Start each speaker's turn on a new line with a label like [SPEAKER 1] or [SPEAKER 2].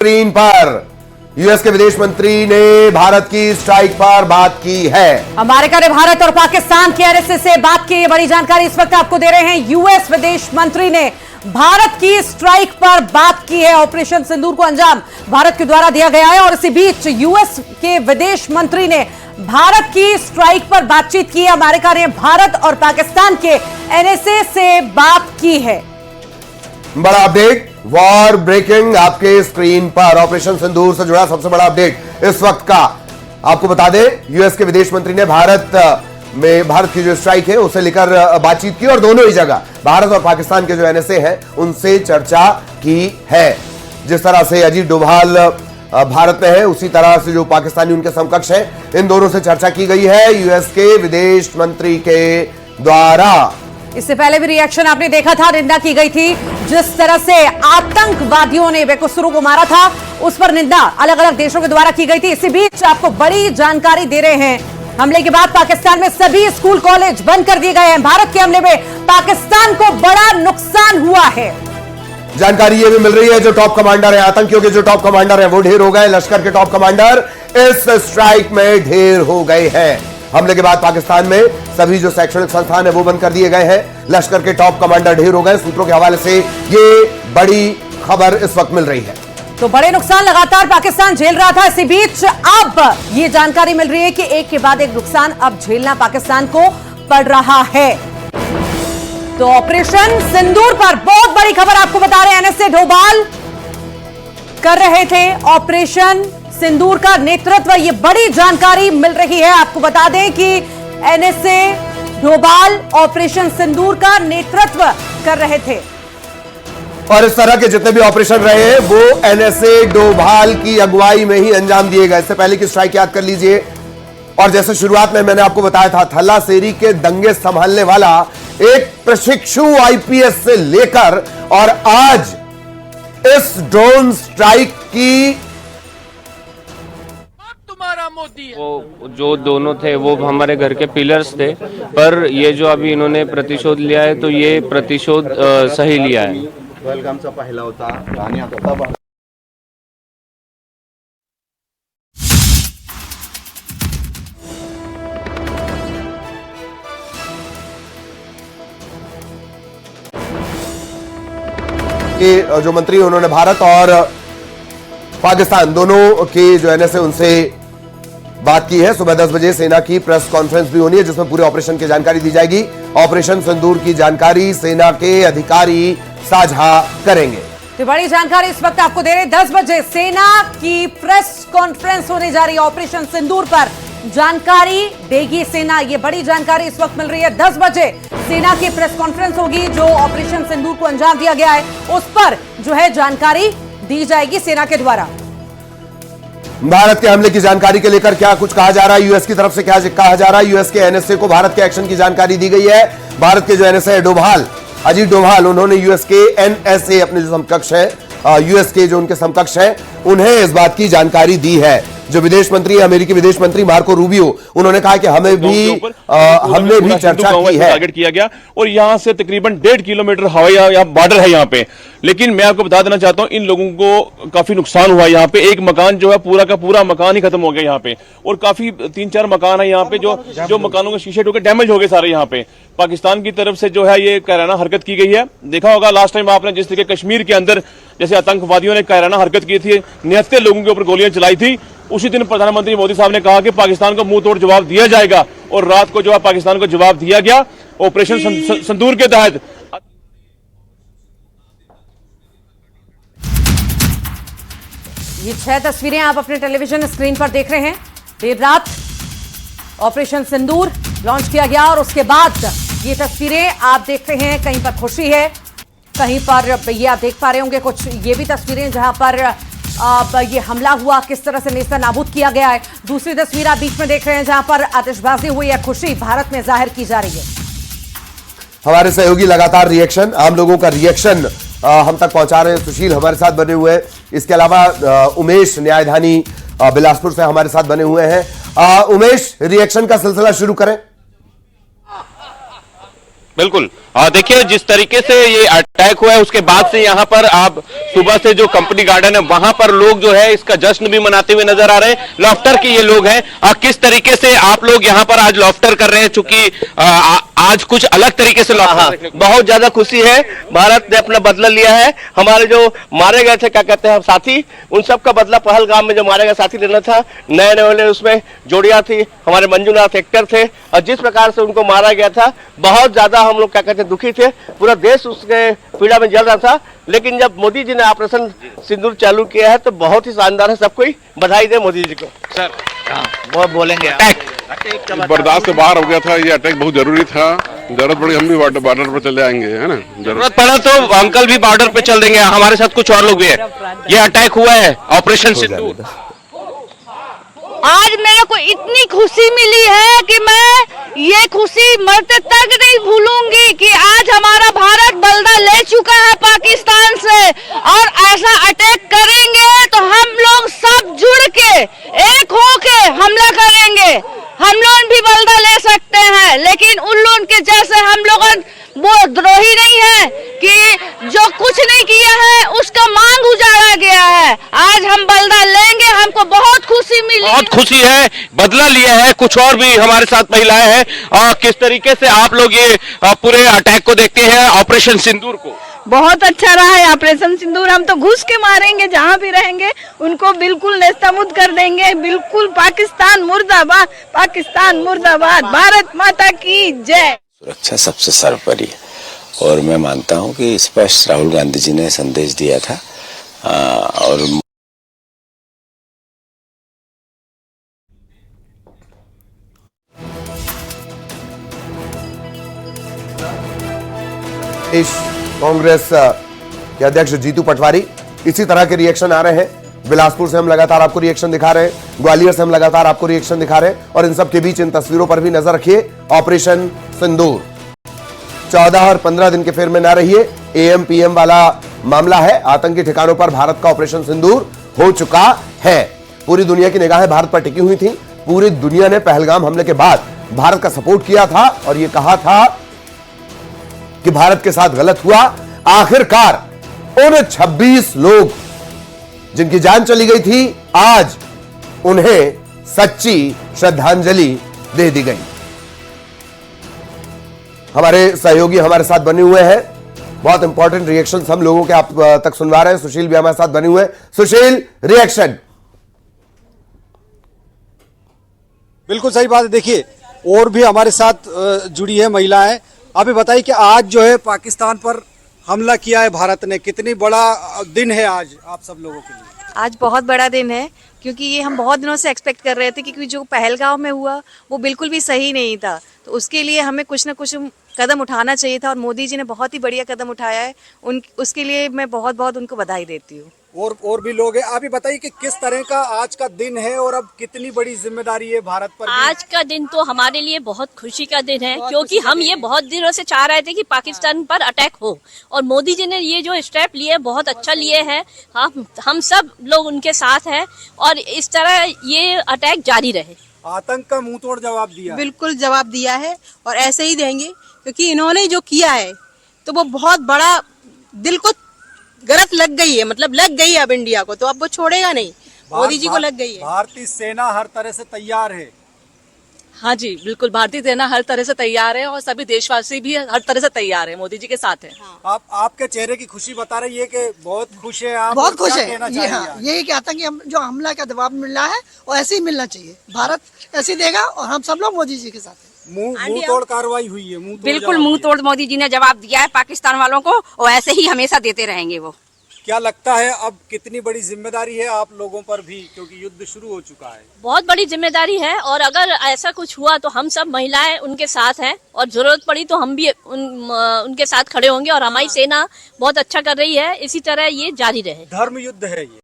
[SPEAKER 1] Screen पर US के विदेश मंत्री ने भारत की स्ट्राइक पर बात की है।
[SPEAKER 2] अमेरिका ने भारत और पाकिस्तान के एनएसए से बात की। बड़ी जानकारी इस वक्त आपको दे रहे हैं। यूएस विदेश मंत्री ने भारत की स्ट्राइक पर बात की है। ऑपरेशन सिंदूर को अंजाम भारत के द्वारा दिया गया है और इसी बीच यूएस के विदेश मंत्री ने भारत की स्ट्राइक पर बातचीत की है। अमेरिका ने भारत और पाकिस्तान के एनएसए से बात की है।
[SPEAKER 1] बड़ा अपडेट, वॉर ब्रेकिंग आपके स्क्रीन पर। ऑपरेशन सिंदूर से जुड़ा सबसे बड़ा अपडेट इस वक्त का आपको बता दें। यूएस के विदेश मंत्री ने भारत की जो स्ट्राइक है उसे लेकर बातचीत की और दोनों ही जगह भारत और पाकिस्तान के जो एनएसए हैं उनसे चर्चा की है। जिस तरह से अजीत डोभाल भारत में है उसी तरह से जो पाकिस्तानी उनके समकक्ष हैं, इन दोनों से चर्चा की गई है यूएस के विदेश मंत्री के द्वारा।
[SPEAKER 2] इससे पहले भी रिएक्शन आपने देखा था, निंदा की गई थी। जिस तरह से आतंकवादियों ने बेकसूरों को मारा था उस पर निंदा अलग अलग देशों के द्वारा की गई थी। इसी बीच आपको बड़ी जानकारी दे रहे हैं। हमले के बाद पाकिस्तान में सभी स्कूल कॉलेज बंद कर दिए गए हैं। भारत के हमले में पाकिस्तान को बड़ा नुकसान हुआ है।
[SPEAKER 1] जानकारी ये भी मिल रही है जो टॉप कमांडर है, आतंकियों के जो टॉप कमांडर हैं वो ढेर हो गए। लश्कर के टॉप कमांडर इस स्ट्राइक में ढेर हो गए हैं। हमले के बाद पाकिस्तान में सभी जो शैक्षणिक संस्थान है वो बंद कर दिए गए हैं। लश्कर के टॉप कमांडर ढेर हो गए। सूत्रों के हवाले से ये बड़ी खबर इस वक्त मिल रही है।
[SPEAKER 2] तो बड़े नुकसान लगातार पाकिस्तान झेल रहा था। इसी बीच अब ये जानकारी मिल रही है कि एक के बाद एक नुकसान अब झेलना पाकिस्तान को पड़ रहा है। तो ऑपरेशन सिंदूर पर बहुत बड़ी खबर आपको बता रहे हैं। एनएसए डोभाल कर रहे थे ऑपरेशन सिंदूर का नेतृत्व। ये बड़ी जानकारी मिल रही है। आपको बता दें कि एनएसए डोभाल ऑपरेशन सिंदूर का नेतृत्व कर रहे थे
[SPEAKER 1] और इस तरह के जितने भी ऑपरेशन रहे हैं वो एनएसए डोभाल की अगुवाई में ही अंजाम दिए गए। इससे पहले की स्ट्राइक याद कर लीजिए। और जैसे शुरुआत में मैंने आपको बताया था, थल्ला सेरी के दंगे संभालने वाला एक प्रशिक्षु आईपीएस से लेकर और आज इस ड्रोन स्ट्राइक की
[SPEAKER 3] वो जो दोनों थे वो हमारे घर के पिलर्स थे, पर ये जो अभी इन्होंने प्रतिशोध लिया है तो ये प्रतिशोध सही लिया है।
[SPEAKER 4] वेलकमचा पहिला होता आणि आता
[SPEAKER 1] के जो मंत्री उन्होंने भारत और पाकिस्तान दोनों के जो एनएसए उनसे बात की है। सुबह 10 बजे सेना की प्रेस कॉन्फ्रेंस भी होनी है जिसमें पूरे ऑपरेशन की जानकारी दी जाएगी। ऑपरेशन सिंदूर की जानकारी सेना के अधिकारी साझा करेंगे।
[SPEAKER 2] तो बड़ी जानकारी इस वक्त आपको दे रहे हैं। 10 बजे सेना की प्रेस कॉन्फ्रेंस होने जा रही है। ऑपरेशन सिंदूर पर जानकारी देगी सेना। ये बड़ी जानकारी इस वक्त मिल रही है। 10 बजे सेना की प्रेस कॉन्फ्रेंस होगी। जो ऑपरेशन सिंदूर को अंजाम दिया गया है उस पर जो है जानकारी दी जाएगी सेना के द्वारा।
[SPEAKER 1] भारत के हमले की जानकारी के लेकर क्या कुछ कहा जा रहा है, यूएस की तरफ से क्या कहा जा रहा है। यूएस के एनएसए को भारत के एक्शन की जानकारी दी गई है। भारत के जो एनएसए है डोभाल, अजीत डोभाल, उन्होंने यूएस के एनएसए अपने जो समकक्ष है यूएस के जो उनके समकक्ष हैं उन्हें इस बात की जानकारी दी है। जो विदेश मंत्री, अमेरिकी विदेश मंत्री मार्को रूबियो, उन्होंने कहा कि हमने भी चर्चा की है।
[SPEAKER 5] टारगेट किया गया और यहां से तकरीबन 1.5 किलोमीटर हवाई बॉर्डर है यहाँ पे। लेकिन मैं आपको बता देना चाहता हूँ इन लोगों को काफी नुकसान हुआ। यहाँ पे एक मकान जो है पूरा का पूरा मकान ही खत्म हो गया यहाँ पे, और काफी 3-4 मकान है यहाँ पे जो मकानों के शीशे टूटे डैमेज हो गए सारे। यहाँ पे पाकिस्तान की तरफ से जो है ये कायराना हरकत की गई है। देखा होगा लास्ट टाइम आपने जिस तरीके कश्मीर के अंदर जैसे आतंकवादियों ने कायराना हरकत की थी, निहत्ते लोगों के ऊपर गोलियां चलाई थी, उसी दिन प्रधानमंत्री मोदी साहब ने कहा कि पाकिस्तान को मुंह तोड़ जवाब दिया जाएगा और रात को जो है पाकिस्तान को जवाब दिया गया ऑपरेशन सिंदूर के तहत।
[SPEAKER 2] ये 6 तस्वीरें आप अपने टेलीविजन स्क्रीन पर देख रहे हैं। देर रात ऑपरेशन सिंदूर लॉन्च किया गया और उसके बाद ये तस्वीरें आप देख रहे हैं। कहीं पर खुशी है, कहीं पर ये आप देख पा रहे होंगे कुछ ये भी तस्वीरें जहां पर ये हमला हुआ, किस तरह से नेस्ता नाबूद किया गया है। दूसरी तस्वीर आप बीच में देख रहे हैं जहां पर आतिशबाजी हुई है। खुशी भारत में जाहिर की जा रही है।
[SPEAKER 1] हमारे सहयोगी लगातार रिएक्शन, आम लोगों का रिएक्शन हम तक पहुंचा रहे हैं। सुशील हमारे साथ बने हुए हैं, इसके अलावा उमेश न्यायधानी बिलासपुर से हमारे साथ बने हुए हैं।
[SPEAKER 6] 啊
[SPEAKER 1] उमेश, रिएक्शन का सिलसिला शुरू करें।
[SPEAKER 6] आ, 啊
[SPEAKER 1] उमेश, रिएक्शन का सिलसिला शुरू करें।
[SPEAKER 6] 啊
[SPEAKER 1] आ, उमेश, रिएक्शन का सिलसिला शुरू करें।
[SPEAKER 6] 啊
[SPEAKER 1] आ,
[SPEAKER 3] बिल्कुल। देखिए जिस तरीके से ये अटैक हुआ है उसके बाद से यहाँ पर आप सुबह से जो कंपनी गार्डन है वहां पर लोग जो है इसका जश्न भी मनाते हुए नजर आ रहे हैं। लॉफ्टर के ये लोग हैं। किस तरीके से आप लोग यहाँ पर आज लॉफ्टर कर रहे हैं, चूंकि आज कुछ अलग तरीके से लॉफ्टर।
[SPEAKER 6] बहुत ज्यादा खुशी है, भारत ने अपना बदला लिया है। हमारे जो मारे गए थे क्या कहते हैं साथी, उन सब का बदला पहलगाम में जो मारे गए साथी लेना था। नए नए वाले उसमें जोड़ियां थी, हमारे मंजूनाथ एक्टर थे, और जिस प्रकार से उनको मारा गया था बहुत ज्यादा हम लोग क्या कहते हैं दुखी थे। पूरा देश उसके पीड़ा में जल रहा था। लेकिन जब मोदी जी ने ऑपरेशन सिंदूर चालू किया है तो बहुत ही शानदार है। सबको बधाई दे मोदी जी को।
[SPEAKER 3] सर
[SPEAKER 6] वो बोलेंगे
[SPEAKER 7] बर्दाश्त से बाहर हो गया था। ये अटैक बहुत जरूरी था। जरूरत पड़ी हम भी बॉर्डर पर चले आएंगे, है ना।
[SPEAKER 3] जरूरत पड़ा तो अंकल भी बॉर्डर पे चल देंगे। हमारे साथ कुछ और लोग भी है। ये अटैक हुआ है ऑपरेशन सिंदूर।
[SPEAKER 8] आज मेरे को इतनी खुशी मिली है कि मैं ये खुशी मरते तक नहीं भूलूंगी कि आज हमारा भारत बलदा ले चुका है पाकिस्तान से, और ऐसा अटैक करेंगे तो हम लोग सब जुड़ के एक होके हमला करेंगे। हम लोग भी बलदा ले सकते हैं, लेकिन उन लोगों के जैसे हम लोग वो द्रोही नहीं है कि जो कुछ नहीं किया है उसका मांग उजाड़ा गया है। आज हम बलदा लेंगे, हमको बहुत खुशी मिली।
[SPEAKER 3] बहुत खुशी है, बदला लिया है। कुछ और भी हमारे साथ महिलाएं हैं। किस तरीके से आप लोग ये पूरे अटैक को देखते हैं, ऑपरेशन सिंदूर को?
[SPEAKER 8] बहुत अच्छा रहा है ऑपरेशन सिंदूर। हम तो घुस के मारेंगे, जहाँ भी रहेंगे उनको बिल्कुल नेस्तनाबूद कर देंगे। बिल्कुल पाकिस्तान मुर्दाबाद, पाकिस्तान मुर्दाबाद, भारत माता की जय।
[SPEAKER 9] सुरक्षा सबसे सर्वोपरि है, और मैं मानता हूं कि स्पष्ट राहुल गांधी जी ने संदेश दिया था। और
[SPEAKER 1] कांग्रेस के अध्यक्ष जीतू पटवारी, इसी तरह के रिएक्शन आ रहे हैं। बिलासपुर से हम लगातार आपको रिएक्शन दिखा रहे हैं, ग्वालियर से हम लगातार आपको रिएक्शन दिखा रहे हैं, और इन सब के बीच इन तस्वीरों पर भी नजर रखिए। ऑपरेशन सिंदूर 14 और 15 दिन के फेर में ना रहिए। एएम पीएम वाला मामला है। आतंकी ठिकानों पर भारत का ऑपरेशन सिंदूर हो चुका है। पूरी दुनिया की निगाहें भारत पर टिकी हुई थी। पूरी दुनिया ने पहलगाम हमले के बाद भारत का सपोर्ट किया था और यह कहा था कि भारत के साथ गलत हुआ। आखिरकार उन 26 लोग जिनकी जान चली गई थी, आज उन्हें सच्ची श्रद्धांजलि दे दी गई। हमारे सहयोगी हमारे साथ बने हुए हैं। बहुत इंपॉर्टेंट रिएक्शंस हम लोगों के आप तक सुनवा रहे हैं। सुशील भी हमारे साथ बने हुए हैं। सुशील, रिएक्शन।
[SPEAKER 10] बिल्कुल सही बात है। देखिए, और भी हमारे साथ जुड़ी है महिलाएं। अभी बताइए कि आज जो है पाकिस्तान पर हमला किया है भारत ने, कितनी बड़ा दिन है आज आप सब लोगों के लिए?
[SPEAKER 11] आज बहुत बड़ा दिन है, क्योंकि ये हम बहुत दिनों से एक्सपेक्ट कर रहे थे, क्योंकि जो पहलगाम में हुआ वो बिल्कुल भी सही नहीं था। तो उसके लिए हमें कुछ ना कुछ कदम उठाना चाहिए था, और मोदी जी ने बहुत ही बढ़िया कदम उठाया है। उसके लिए मैं बहुत बहुत उनको बधाई देती हूँ।
[SPEAKER 10] और भी लोग हैं। आप ही बताइए कि किस तरह का आज का दिन है और अब कितनी बड़ी जिम्मेदारी है भारत पर?
[SPEAKER 12] आज का दिन तो हमारे लिए बहुत खुशी का दिन है, क्योंकि हम ये बहुत दिनों से चाह रहे थे कि पाकिस्तान पर अटैक हो, और मोदी जी ने ये जो स्टेप लिए बहुत अच्छा लिए है। हम सब लोग उनके साथ हैं, और इस तरह ये अटैक जारी रहे।
[SPEAKER 10] आतंक का मुंह तोड़ जवाब दिया।
[SPEAKER 11] बिल्कुल जवाब दिया है, और ऐसे ही देंगे, क्योंकि इन्होंने जो किया है तो वो बहुत बड़ा, दिल को गरज लग गई है, मतलब लग गई है अब इंडिया को, तो अब वो छोड़ेगा नहीं। मोदी जी को लग गई है।
[SPEAKER 10] भारतीय सेना हर तरह से तैयार है।
[SPEAKER 11] हाँ जी, बिल्कुल भारतीय सेना हर तरह से तैयार है, और सभी देशवासी भी हर तरह से तैयार है, मोदी जी के साथ है।
[SPEAKER 10] आप आपके चेहरे की खुशी बता रही है कि बहुत खुश है आप।
[SPEAKER 11] बहुत खुश है।
[SPEAKER 10] यही
[SPEAKER 11] कि आतंकी जो हमला का दबाव मिल रहा है वो ऐसे ही मिलना चाहिए। भारत ऐसे देगा, और हम सब लोग मोदी जी के साथ है।
[SPEAKER 10] मुंह तोड़ कार्रवाई हुई है।
[SPEAKER 11] बिल्कुल मुंह तोड़ मोदी जी ने जवाब दिया है पाकिस्तान वालों को, और ऐसे ही हमेशा देते रहेंगे वो।
[SPEAKER 10] क्या लगता है अब कितनी बड़ी जिम्मेदारी है आप लोगों पर भी, क्योंकि युद्ध शुरू हो चुका है?
[SPEAKER 12] बहुत बड़ी जिम्मेदारी है, और अगर ऐसा कुछ हुआ तो हम सब महिलाएं उनके साथ हैं, और जरूरत पड़ी तो हम भी उनके साथ खड़े होंगे, और हमारी सेना बहुत अच्छा कर रही है। इसी तरह ये जारी रहे।
[SPEAKER 10] धर्म युद्ध है ये।